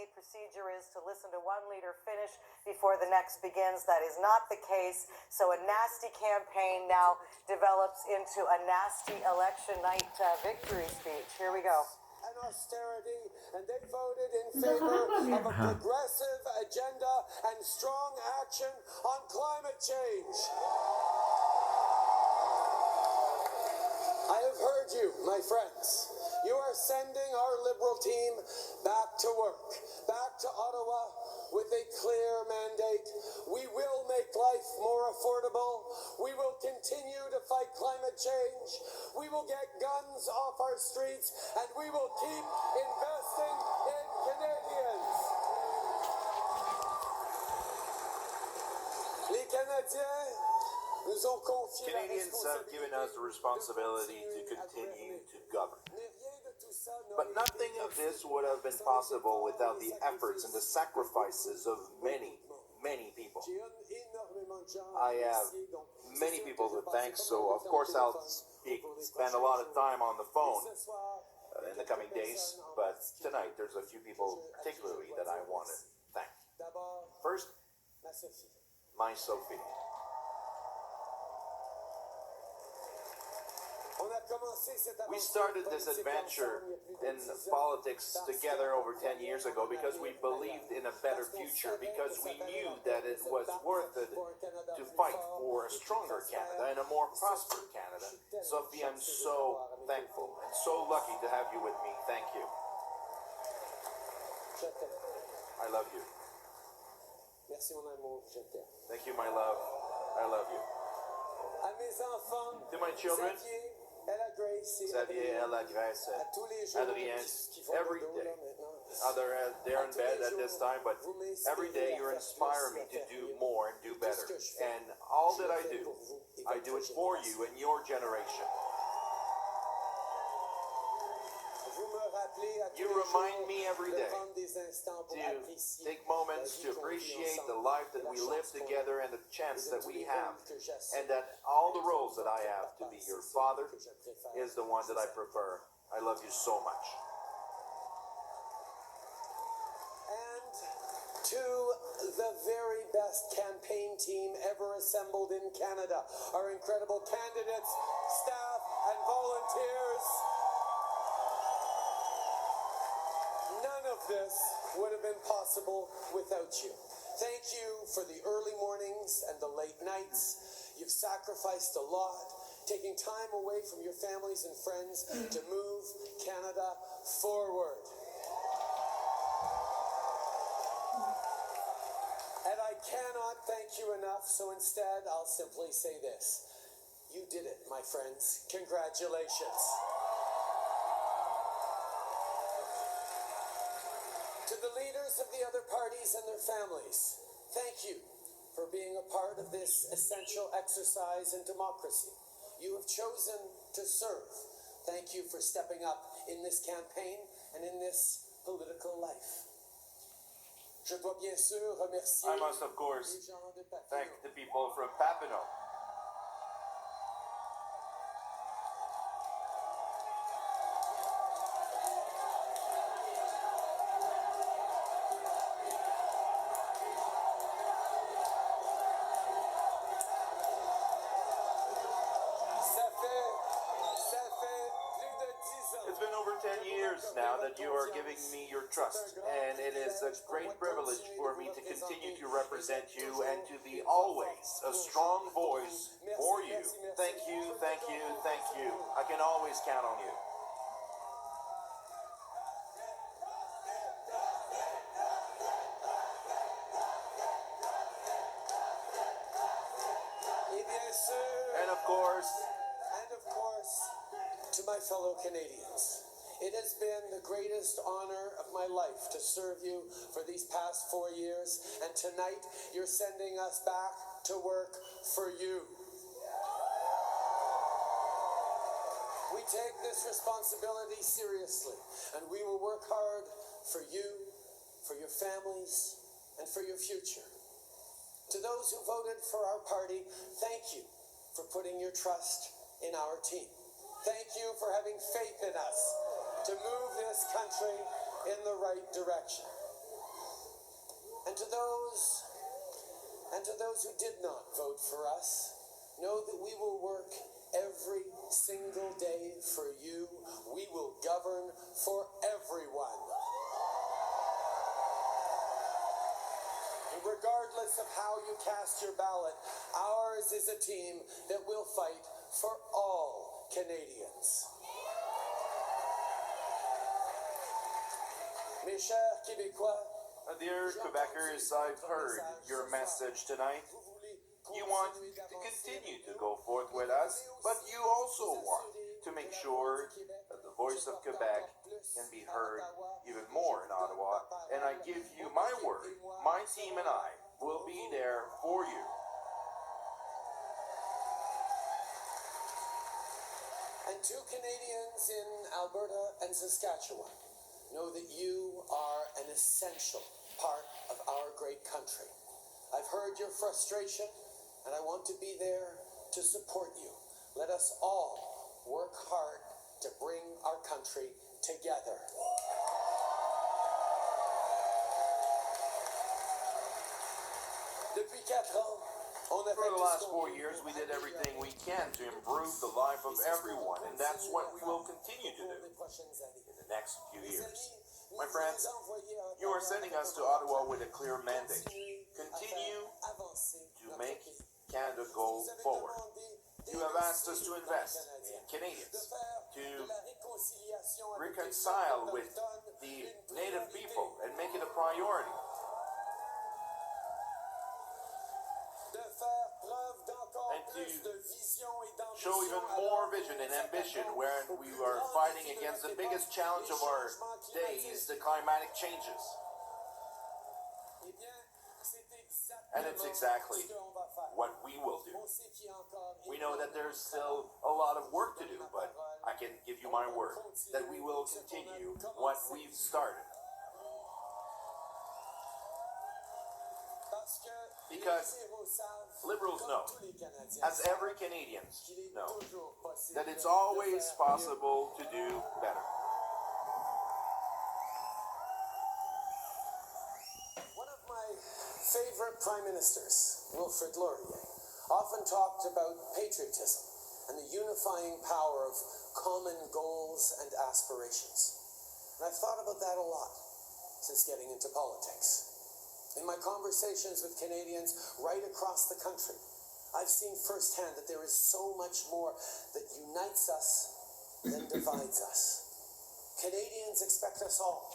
the procedure is to listen to one leader finish before the next begins. That is not the case. So a nasty campaign now develops into a nasty election night victory speech. Here we go. And austerity, and they voted in favor of a progressive agenda and strong action on climate change. I have heard you, my friends. You are sending our Liberal team back to work, back to Ottawa with a clear mandate. We will make life more affordable. We will continue to fight climate change. We will get guns off our streets, and we will keep investing in Canadians. Les Canadiens nous ont confié la Canadians have given us the responsibility to continue to govern. But nothing of this would have been possible without the efforts and the sacrifices of many, many people. I have many people to thank, so of course I'll spend a lot of time on the phone in the coming days, but tonight there's a few people particularly that I want to thank. First, my Sophie. We started this adventure in politics together over 10 years ago because we believed in a better future, because we knew that it was worth it to fight for a stronger Canada and a more prosperous Canada. Sophie, I'm so thankful and so lucky to have you with me. Thank you. I love you. Thank you, my love. I love you. To my children, Xavier, Ella, Grace, Adrien, every day. They're in bed at this time, but every day you inspire me to do more and do better. And all that I do it for you and your generation. You remind me every day to take moments to appreciate the life that we live together and the chance that we have, and that all the roles that I have to be your father is the one that I prefer. I love you so much. And to the very best campaign team ever assembled in Canada, our incredible candidates, staff, and volunteers. None of this would have been possible without you. Thank you for the early mornings and the late nights. You've sacrificed a lot, taking time away from your families and friends to move Canada forward. And I cannot thank you enough, so instead I'll simply say this. You did it, my friends. Congratulations. To the leaders of the other parties and their families, thank you for being a part of this essential exercise in democracy. You have chosen to serve. Thank you for stepping up in this campaign and in this political life. Je dois bien sûr remercier I must, of course, thank the people from Papineau. It's been over 10 years now that you are giving me your trust, and it is a great privilege for me to continue to represent you and to be always a strong voice for you. Thank you, thank you, thank you. I can always count on you. And of course, to my fellow Canadians, it has been the greatest honor of my life to serve you for these past 4 years, and tonight you're sending us back to work for you. We take this responsibility seriously, and we will work hard for you, for your families, and for your future. To those who voted for our party, thank you for putting your trust in our team. Thank you for having faith in us to move this country in the right direction. And to those who did not vote for us, know that we will work every single day for you. We will govern for everyone. And regardless of how you cast your ballot, ours is a team that will fight for all Canadians. Mes chers Québécois, Dear Quebecers, I've heard your message tonight. You want to continue to go forth with us, but you also want to make sure that the voice of Quebec can be heard even more in Ottawa. And I give you my word, my team and I will be there for you. And to Canadians in Alberta and Saskatchewan, know that you are an essential part of our great country. I've heard your frustration, and I want to be there to support you. Let us all work hard to bring our country together. Depuis 4 ans, on a For fait the tout ce last qu'on 4 peut years, we pour did everything we améliorer can to improve the life of everyone, and that's what we will continue to pour do les prochaines années. in the next few Mes years. amis, My friends, you are sending us to Ottawa with a clear mandate. Continue to make Canada go forward. You have asked us to invest in Canadians, to reconcile with the Native people and make it a priority. And to show even more vision and ambition where we are fighting against the biggest challenge of our days, the climatic changes. And it's exactly what we will do. We know that there's still a lot of work to do, but I can give you my word that we will continue what we've started. Because Liberals know, as every Canadian knows, that it's always possible to do better. One of my favorite prime ministers, Wilfrid Laurier, often talked about patriotism and the unifying power of common goals and aspirations. And I've thought about that a lot since getting into politics. In my conversations with Canadians right across the country, I've seen firsthand that there is so much more that unites us than divides us. Canadians expect us all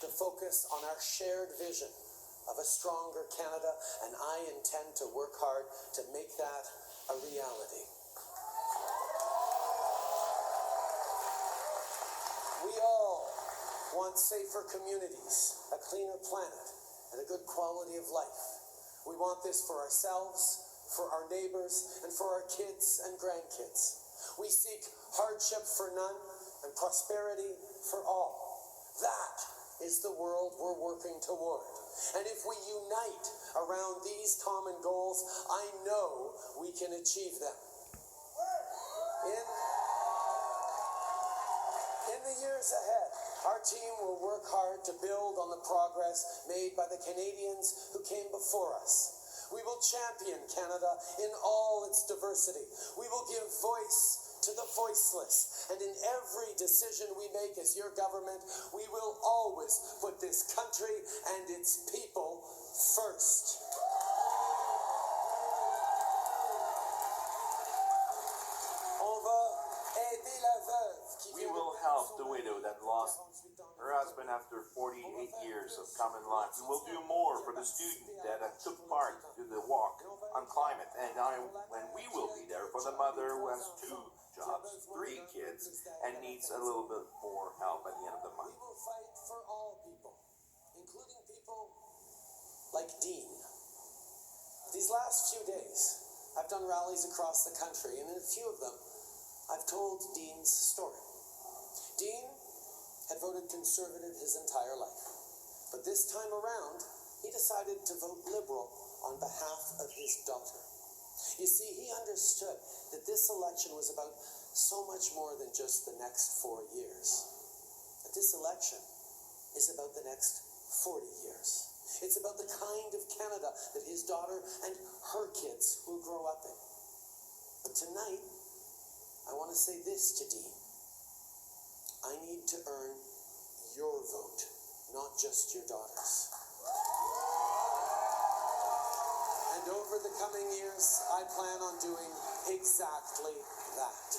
to focus on our shared vision of a stronger Canada, and I intend to work hard to make that a reality. We all want safer communities, a cleaner planet, and a good quality of life. We want this for ourselves, for our neighbors, and for our kids and grandkids. We seek hardship for none and prosperity for all. That is the world we're working toward. And if we unite around these common goals, I know we can achieve them. In the years ahead, our team will work hard to build on the progress made by the Canadians who came before us. We will champion Canada in all its diversity. We will give voice to the voiceless. And in every decision we make as your government, we will always put this country and its people first. We will help the widow that lost her husband after 48 years of common life. We will do more for the student that took part to the walk on climate. And we will be there for the mother who has 2 jobs, 3 kids, and needs a little bit more help at the end of the month. We will fight for all people, including people like Dean. These last few days, I've done rallies across the country, and in a few of them, I've told Dean's story. Dean had voted Conservative his entire life, but this time around, he decided to vote Liberal on behalf of his daughter. You see, he understood that this election was about so much more than just the next 4 years. That this election is about the next 40 years. It's about the kind of Canada that his daughter and her kids will grow up in. But tonight, I want to say this to Dean. I need to earn your vote, not just your daughter's. And over the coming years, I plan on doing exactly that.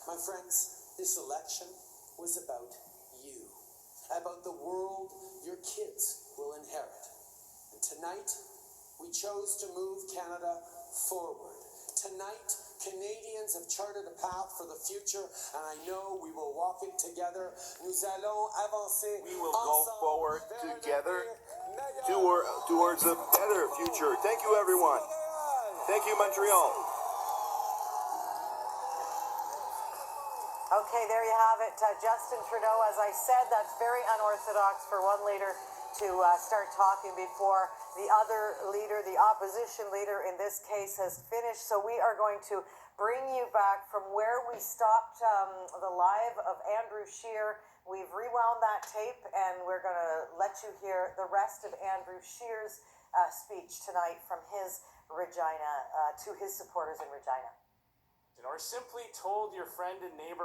My friends, this election was about you, about the world your kids will inherit. And tonight, we chose to move Canada forward. Tonight, Canadians have charted a path for the future, and I know we will walk it together. Nous allons avancer. We will go forward together towards a better future. Thank you, everyone. Thank you, Montreal. Okay, there you have it. Justin Trudeau, as I said, that's very unorthodox for one leader to start talking before the other leader, the opposition leader in this case, has finished. So we are going to bring you back from where we stopped the live of Andrew Scheer. We've rewound that tape, and we're going to let you hear the rest of Andrew Scheer's speech tonight from his Regina, to his supporters in Regina. Or simply told your friend and neighbor